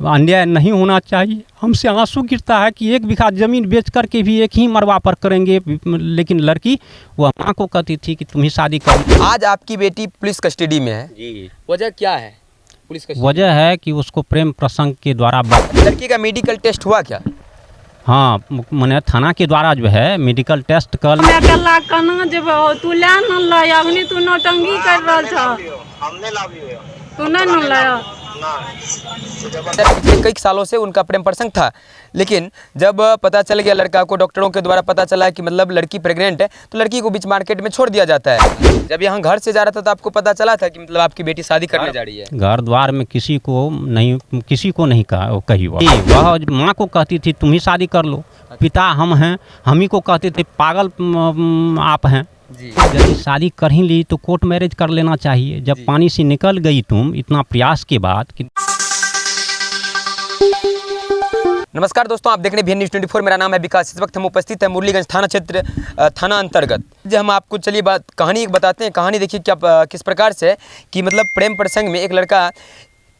अन्याय नहीं होना चाहिए। हमसे आंसू गिरता है कि 1 बीघा ज़मीन बेच करके भी एक ही मरवा पर करेंगे, लेकिन लड़की वह माँ को कहती थी कि तुम ही शादी कर। आज आपकी बेटी पुलिस कस्टडी में है जी, वजह क्या है? पुलिस कस्टडी वजह है कि उसको प्रेम प्रसंग के द्वारा लड़की का मेडिकल टेस्ट हुआ क्या? हाँ, मैंने थाना के द्वारा जो है मेडिकल टेस्ट कल। मैं अकेला कना जेबो, तू ले न लाया, अग्नि तू नौटंकी कर रहा था। हमने लाभी तू नहीं न लाया। पिछले कई सालों से उनका प्रेम प्रसंग था, लेकिन जब पता चल गया लड़का को, डॉक्टरों के द्वारा पता चला कि मतलब लड़की प्रेग्नेंट है, तो लड़की को बीच मार्केट में छोड़ दिया जाता है। जब यहाँ घर से जा रहा था तो आपको पता चला था कि मतलब आपकी बेटी शादी करने जा रही है? घर द्वार में किसी को नहीं कही वह माँ को कहती थी तुम ही शादी कर लो, पिता हम हैं, हम ही को कहते थे पागल आप हैं। यदि शादी कर ही ली तो कोर्ट मैरिज कर लेना चाहिए। जब पानी से निकल गई तुम इतना प्रयास के बाद कि... नमस्कार दोस्तों, आप देख रहे हैं न्यूज़ 24। मेरा नाम है विकास। इस वक्त हम उपस्थित हैं मुरलीगंज थाना क्षेत्र, थाना अंतर्गत। जो हम आपको चलिए कहानी बताते हैं। कहानी देखिए क्या किस प्रकार से कि मतलब प्रेम प्रसंग में एक लड़का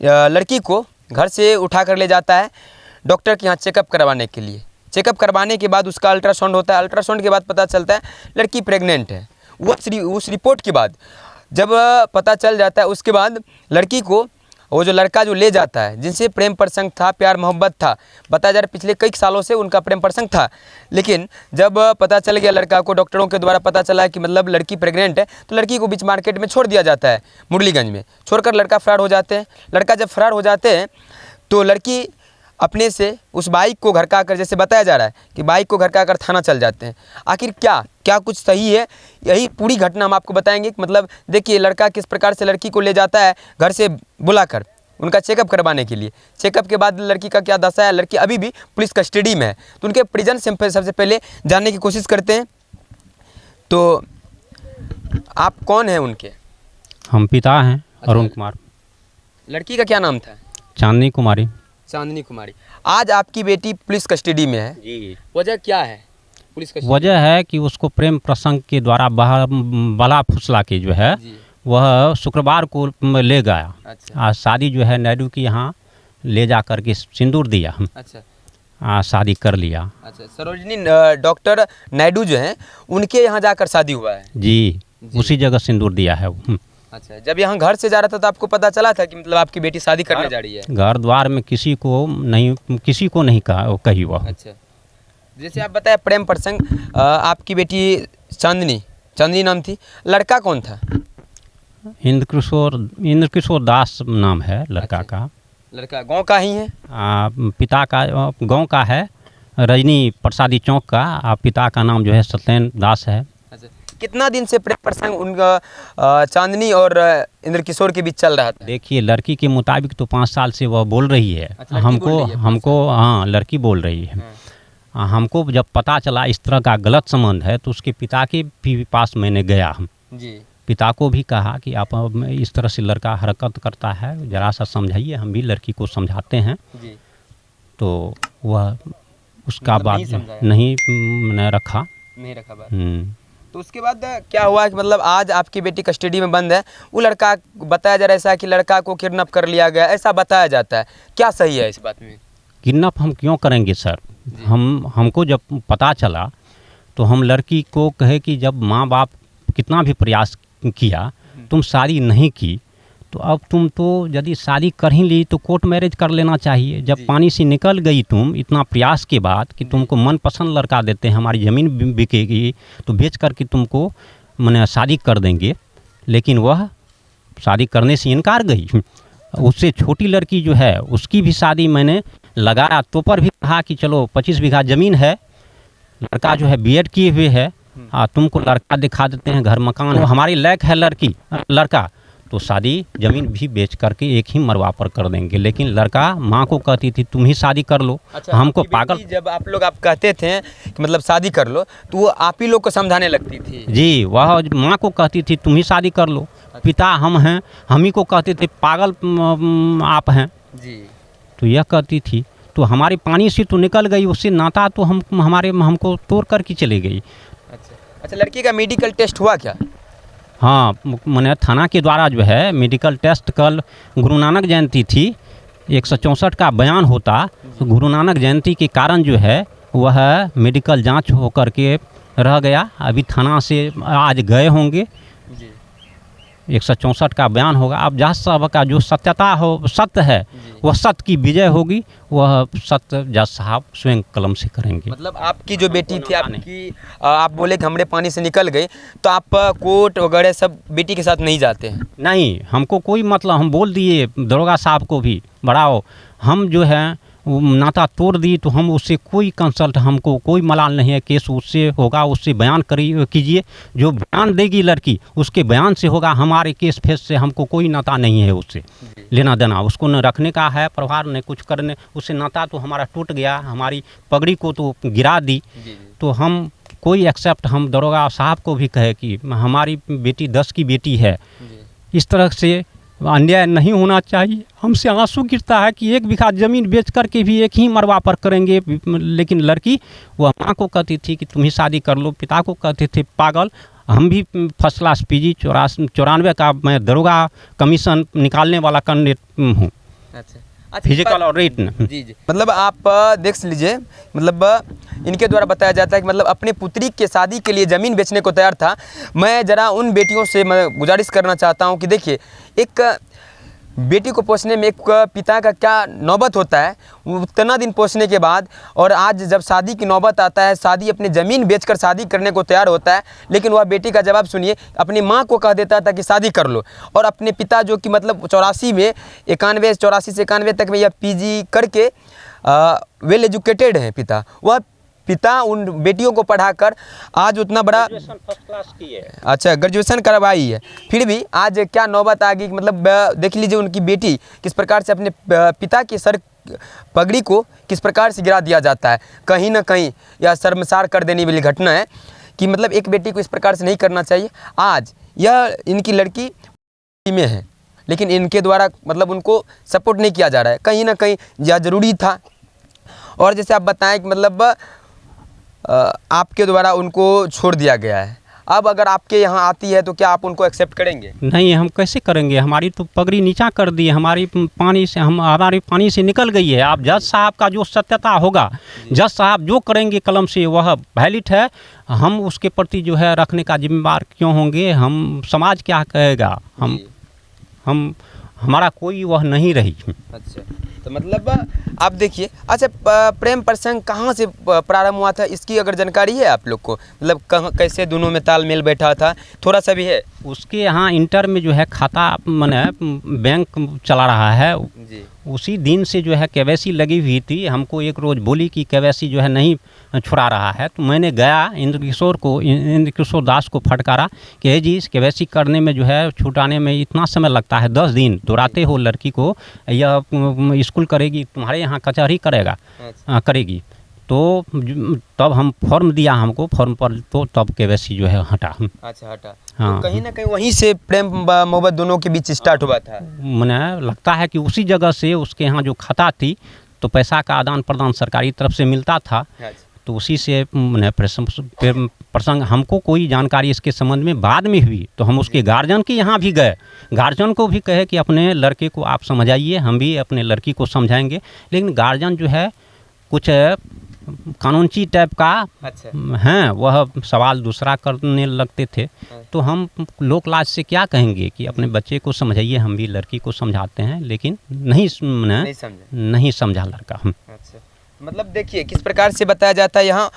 लड़की को घर से उठा कर ले जाता है डॉक्टर के यहाँ चेकअप करवाने के लिए। चेकअप करवाने के बाद उसका अल्ट्रासाउंड होता है। अल्ट्रासाउंड के बाद पता चलता है लड़की प्रेग्नेंट है। उस रिपोर्ट के बाद जब पता चल जाता है, उसके बाद लड़की को वो जो लड़का जो ले जाता है, जिनसे प्रेम प्रसंग था, प्यार मोहब्बत था, बताया जा रहा है पिछले कई सालों से उनका प्रेम प्रसंग था, लेकिन जब पता चल गया लड़का को, डॉक्टरों के द्वारा पता चला कि मतलब लड़की प्रेग्नेंट है, तो लड़की को बीच मार्केट में छोड़ दिया जाता है। मुरलीगंज में छोड़कर लड़का फरार हो जाते हैं। लड़का जब फरार हो जाते हैं तो लड़की अपने से उस बाइक को घर का आकर, जैसे बताया जा रहा है कि बाइक को घर का आकर थाना चल जाते हैं। आखिर क्या कुछ सही है, यही पूरी घटना हम आपको बताएंगे। मतलब देखिए लड़का किस प्रकार से लड़की को ले जाता है घर से बुलाकर उनका चेकअप करवाने के लिए। चेकअप के बाद लड़की का क्या दशा है, लड़की अभी भी पुलिस कस्टडी में है। तो उनके परिजन से सबसे पहले जानने की कोशिश करते हैं। तो आप कौन हैं उनके? हम पिता हैं, अरुण कुमार। लड़की का क्या नाम था? चांदनी कुमारी। चांदनी कुमारी। आज आपकी बेटी पुलिस कस्टडी में है जी, वजह क्या है? पुलिस कस्टडी वजह है कि उसको प्रेम प्रसंग के द्वारा बला फुसला के जो है वह शुक्रवार को ले गया। अच्छा। आज शादी जो है नायडू की यहाँ ले जा कर के सिंदूर दिया। अच्छा। शादी कर लिया। अच्छा, सरोजनी डॉक्टर नायडू जो हैं उनके यहाँ जाकर शादी हुआ है? जी, उसी जगह सिंदूर दिया है। अच्छा, जब यहाँ घर से जा रहा था तो आपको पता चला था कि मतलब आपकी बेटी शादी करने जा रही है? घर द्वार में किसी को नहीं कही वह। अच्छा, जैसे आप बताया प्रेम प्रसंग, आपकी बेटी चांदनी नाम थी, लड़का कौन था? इंद्रकिशोर दास नाम है लड़का। अच्छा। का लड़का गांव का ही है? पिता का गांव का है, रजनी प्रसादी चौक का। पिता का नाम जो है सत्येंद्र दास है। अच्छा, कितना दिन से प्रेम प्रसंग उनका चांदनी और इंद्रकिशोर के बीच चल रहा था? देखिए लड़की के मुताबिक तो 5 साल से वह बोल रही है। अच्छा, हमको हाँ, लड़की बोल रही है। हमको जब पता चला इस तरह का गलत संबंध है तो उसके पिता के भी पास मैंने गया। जी। पिता को भी कहा कि आप इस तरह से लड़का हरकत करता है, ज़रा सा समझाइए। हम भी लड़की को समझाते हैं। जी। तो वह उसका मतलब बात नहीं रखा बात। तो उसके बाद क्या हुआ कि मतलब आज आपकी बेटी कस्टडी में बंद है। वो लड़का बताया जा रहा है ऐसा कि लड़का को किडनैप कर लिया गया, ऐसा बताया जाता है। क्या सही है इस बात में? किडनैप हम क्यों करेंगे सर? हमको जब पता चला तो हम लड़की को कहे कि जब माँ बाप कितना भी प्रयास किया, तुम शादी नहीं की, तो अब तुम तो यदि शादी कर ही ली तो कोर्ट मैरिज कर लेना चाहिए। जब पानी से निकल गई तुम इतना प्रयास के बाद कि तुमको मनपसंद लड़का देते हैं, हमारी ज़मीन बिकेगी तो बेच करके तुमको मैंने शादी कर देंगे, लेकिन वह शादी करने से इनकार गई। उससे छोटी लड़की जो है उसकी भी शादी मैंने लगाया, तो पर भी कहा कि चलो 25 बीघा ज़मीन है, लड़का जो है बीएड किए हुए है, तुमको लड़का दिखा देते हैं, घर मकान है, हमारी लायक है लड़का, तो शादी ज़मीन भी बेच करके एक ही मरवा पर कर देंगे। लेकिन लड़का माँ को कहती थी तुम ही शादी कर लो। अच्छा, हमको पागल जब आप कहते थे कि मतलब शादी कर लो तो वो आप ही लोग को समझाने लगती थी? जी, वह माँ को कहती थी तुम ही शादी कर लो, पिता हम हैं, हम ही को कहते थे पागल आप हैं। जी। तो यह कहती थी, तो हमारे पानी से तो निकल गई, उससे नाता तो हमको तोड़ करके चली गई। अच्छा, लड़की का मेडिकल टेस्ट हुआ क्या? हाँ, मैंने थाना के द्वारा जो है मेडिकल टेस्ट कल गुरु नानक जयंती थी, 164 का बयान होता तो गुरु नानक जयंती के कारण जो है वह मेडिकल जांच होकर के रह गया। अभी थाना से आज गए होंगे, 164 का बयान होगा। अब जज साहब का जो सत्यता हो, सत्य है, वह सत्य की विजय होगी, वह सत्य जज साहब स्वयं कलम से करेंगे। मतलब आपकी जो बेटी थी, आपकी आप बोले कि हमरे पानी से निकल गई, तो आप कोर्ट वगैरह सब बेटी के साथ नहीं जाते हैं? नहीं, हमको कोई मतलब, हम बोल दिए दरोगा साहब को भी, बढ़ाओ हम जो है वो नाता तोड़ दी, तो हम उससे कोई कंसल्ट, हमको कोई मलाल नहीं है। केस उससे होगा, उससे बयान कीजिए, जो बयान देगी लड़की उसके बयान से होगा। हमारे केस फेस से हमको कोई नाता नहीं है, उससे लेना देना। उसको न रखने का है परिवार, न कुछ करने, उससे नाता तो हमारा टूट गया, हमारी पगड़ी को तो गिरा दी। तो हम कोई एक्सेप्ट, हम दरोगा साहब को भी कहे कि हमारी बेटी 10 की बेटी है, इस तरह से अन्याय नहीं होना चाहिए। हमसे आंसू गिरता है कि 1 बीघा ज़मीन बेच कर के भी एक ही मरवा पर करेंगे। लेकिन लड़की वह माँ को कहती थी कि तुम ही शादी कर लो, पिता को कहते थे पागल। हम भी फर्स्ट क्लास PG 94 का मैं दरोगा कमीशन निकालने वाला कैंडिडेट हूँ। अच्छा, फिजिकल और रिटन। जी। मतलब आप देख लीजिए, मतलब इनके द्वारा बताया जाता है कि मतलब अपने पुत्री के शादी के लिए ज़मीन बेचने को तैयार था। मैं ज़रा उन बेटियों से मैं गुजारिश करना चाहता हूं कि देखिए, एक बेटी को पोसने में एक पिता का क्या नौबत होता है, उतना दिन पोसने के बाद, और आज जब शादी की नौबत आता है, शादी अपनी ज़मीन बेचकर शादी करने को तैयार होता है, लेकिन वह बेटी का जवाब सुनिए, अपनी माँ को कह देता था कि शादी कर लो। और अपने पिता जो कि मतलब 84 से 91 तक में यह PG करके वेल एजुकेटेड हैं पिता, वह पिता उन बेटियों को पढ़ाकर आज उतना बड़ा फर्स्ट क्लास की है। अच्छा, ग्रेजुएशन करवाई है, फिर भी आज क्या नौबत आ गई। मतलब देख लीजिए उनकी बेटी किस प्रकार से अपने पिता के सर पगड़ी को किस प्रकार से गिरा दिया जाता है। कहीं ना कहीं यह शर्मसार कर देने वाली घटना है कि मतलब एक बेटी को इस प्रकार से नहीं करना चाहिए। आज यह इनकी लड़की में है, लेकिन इनके द्वारा मतलब उनको सपोर्ट नहीं किया जा रहा है। कहीं ना कहीं यह ज़रूरी था। और जैसे आप बताएं कि मतलब आपके द्वारा उनको छोड़ दिया गया है, अब अगर आपके यहाँ आती है तो क्या आप उनको एक्सेप्ट करेंगे? नहीं, हम कैसे करेंगे, हमारी तो पगड़ी नीचा कर दी, हमारी पानी से हमारी पानी से निकल गई है। आप जज साहब का जो सत्यता होगा, जज साहब जो करेंगे कलम से वह वैलिड है। हम उसके प्रति जो है रखने का जिम्मेदार क्यों होंगे? हम समाज क्या कहेगा, हम हमारा कोई वह नहीं रही। अच्छा, तो मतलब आप देखिए, अच्छा प्रेम प्रसंग कहाँ से प्रारंभ हुआ था, इसकी अगर जानकारी है आप लोग को? मतलब कहाँ कैसे दोनों में तालमेल बैठा था, थोड़ा सा भी है? उसके यहाँ इंटर में जो है खाता मैंने बैंक चला रहा है जी। उसी दिन से जो है KYC लगी हुई थी। हमको एक रोज़ बोली कि KYC जो है नहीं छुड़ा रहा है, तो मैंने गया इंद्र किशोर दास को फटकारा कि जी इस KYC करने में जो है छुटाने में इतना समय लगता है, 10 दिन दोहराते हो लड़की को, यह स्कूल करेगी, तुम्हारे यहाँ कचहरी करेगी। तो तब हम फॉर्म दिया हमको, फॉर्म पर तो तब KYC जो है हटा। अच्छा, हटा। हाँ, तो कहीं ना कहीं वहीं से प्रेम मोहब्बत दोनों के बीच स्टार्ट हुआ था। मैंने लगता है कि उसी जगह से उसके यहाँ जो खाता थी तो पैसा का आदान प्रदान सरकारी तरफ से मिलता था, तो उसी से मैंने प्रसंग हमको कोई जानकारी इसके संबंध में बाद में हुई। तो हम उसके गार्जियन के यहाँ भी गए, गार्जियन को भी कहे कि अपने लड़के को आप समझाइए, हम भी अपने लड़की को समझाएंगे। लेकिन गार्जियन जो है कुछ कानूनची टाइप का हैं, वह सवाल दूसरा करने लगते थे। तो हम लोक लाज से क्या कहेंगे कि अपने बच्चे को समझाइए, हम भी लड़की को समझाते हैं, लेकिन नहीं समझा लड़का। अच्छा, मतलब देखिए किस प्रकार से बताया जाता है यहाँ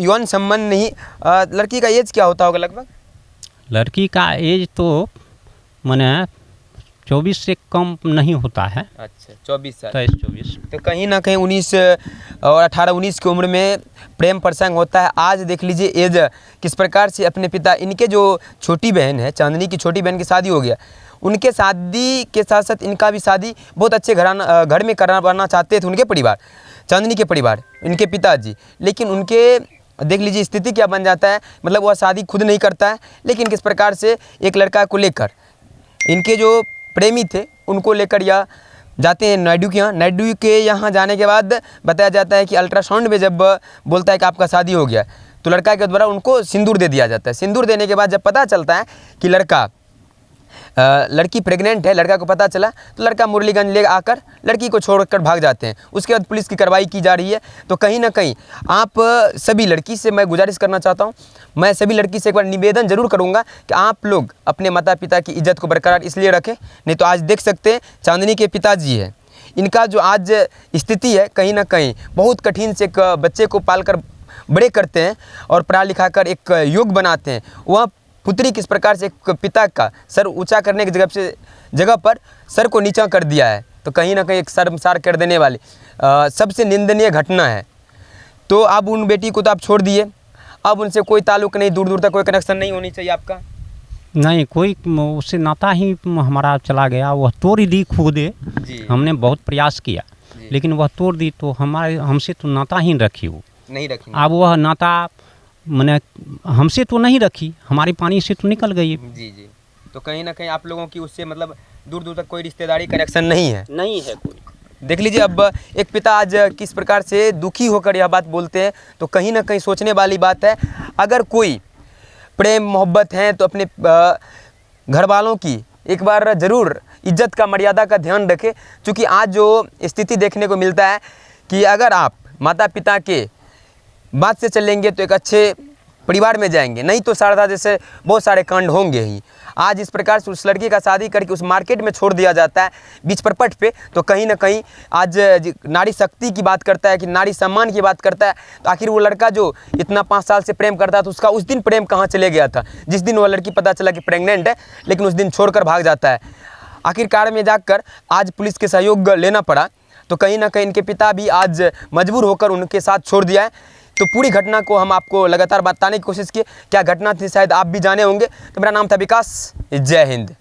यौन संबंध नहीं। लड़की का एज क्या होता होगा लगभग? लड़की का एज तो मैंने 24 से कम नहीं होता है। अच्छा, 24 साल, 23-24। तो कहीं ना कहीं 19 और 18-19 की उम्र में प्रेम प्रसंग होता है। आज देख लीजिए एज किस प्रकार से अपने पिता, इनके जो छोटी बहन है, चांदनी की छोटी बहन की शादी हो गया, उनके शादी के साथ साथ इनका भी शादी बहुत अच्छे घर में करना चाहते थे उनके परिवार, चांदनी के परिवार, इनके पिताजी। लेकिन उनके देख लीजिए स्थिति क्या बन जाता है, मतलब वह शादी खुद नहीं करता है, लेकिन किस प्रकार से एक लड़का को लेकर इनके जो प्रेमी थे उनको लेकर या जाते हैं नायडू के यहाँ। नायडू के यहाँ जाने के बाद बताया जाता है कि अल्ट्रासाउंड में जब बोलता है कि आपका शादी हो गया, तो लड़का के द्वारा उनको सिंदूर दे दिया जाता है। सिंदूर देने के बाद जब पता चलता है कि लड़का लड़की प्रेग्नेंट है, लड़का को पता चला तो लड़का मुरलीगंज ले आकर लड़की को छोड़कर भाग जाते हैं। उसके बाद पुलिस की कार्रवाई की जा रही है। तो कहीं ना कहीं आप सभी लड़की से मैं गुजारिश करना चाहता हूँ, मैं सभी लड़की से एक बार निवेदन जरूर करूँगा कि आप लोग अपने माता पिता की इज्जत को बरकरार इसलिए रखें, नहीं तो आज देख सकते हैं चांदनी के पिताजी है, इनका जो आज स्थिति है कहीं ना कहीं बहुत कठिन से एक बच्चे को पालकर बड़े करते हैं और पढ़ा लिखा कर एक योग्य बनाते हैं। वह पुत्री किस प्रकार से एक पिता का सर ऊंचा करने की जगह पर सर को नीचा कर दिया है, तो कहीं ना कहीं एक शर्मसार कर देने वाली सबसे निंदनीय घटना है। तो अब उन बेटी को तो आप छोड़ दिए, अब उनसे कोई ताल्लुक नहीं, दूर दूर तक कोई कनेक्शन नहीं होनी चाहिए आपका? नहीं, कोई उससे नाता ही हमारा चला गया, वह तोड़ दी खुदे। हमने बहुत प्रयास किया लेकिन वह तोड़ दी, तो हमसे तो नाता ही रखी, वो नहीं रखी। अब वह नाता मैंने हमसे तो नहीं रखी, हमारे पानी से तो निकल गई। जी जी। तो कहीं ना कहीं आप लोगों की उससे मतलब दूर दूर तक कोई रिश्तेदारी कनेक्शन नहीं है? नहीं है कोई। देख लीजिए अब एक पिता आज किस प्रकार से दुखी होकर यह बात बोलते हैं, तो कहीं ना कहीं सोचने वाली बात है। अगर कोई प्रेम मोहब्बत है तो अपने घर वालों की एक बार ज़रूर इज्जत का मर्यादा का ध्यान रखें, क्योंकि आज जो स्थिति देखने को मिलता है कि अगर आप माता पिता के बात से चलेंगे तो एक अच्छे परिवार में जाएंगे, नहीं तो शारदा जैसे बहुत सारे कांड होंगे ही। आज इस प्रकार से उस लड़की का शादी करके उस मार्केट में छोड़ दिया जाता है बीच परपट पे, तो कहीं ना कहीं आज नारी शक्ति की बात करता है कि नारी सम्मान की बात करता है, तो आखिर वो लड़का जो इतना 5 साल से प्रेम करता था उसका उस दिन प्रेम कहाँ चले गया था, जिस दिन वो लड़की पता चला कि प्रेग्नेंट है, लेकिन उस दिन छोड़कर भाग जाता है। आखिरकार में जाकर आज पुलिस के सहयोग लेना पड़ा, तो कहीं ना कहीं इनके पिता भी आज मजबूर होकर उनके साथ छोड़ दिया है। तो पूरी घटना को हम आपको लगातार बताने की कोशिश की, क्या घटना थी शायद आप भी जाने होंगे। तो मेरा नाम था विकास, जय हिंद।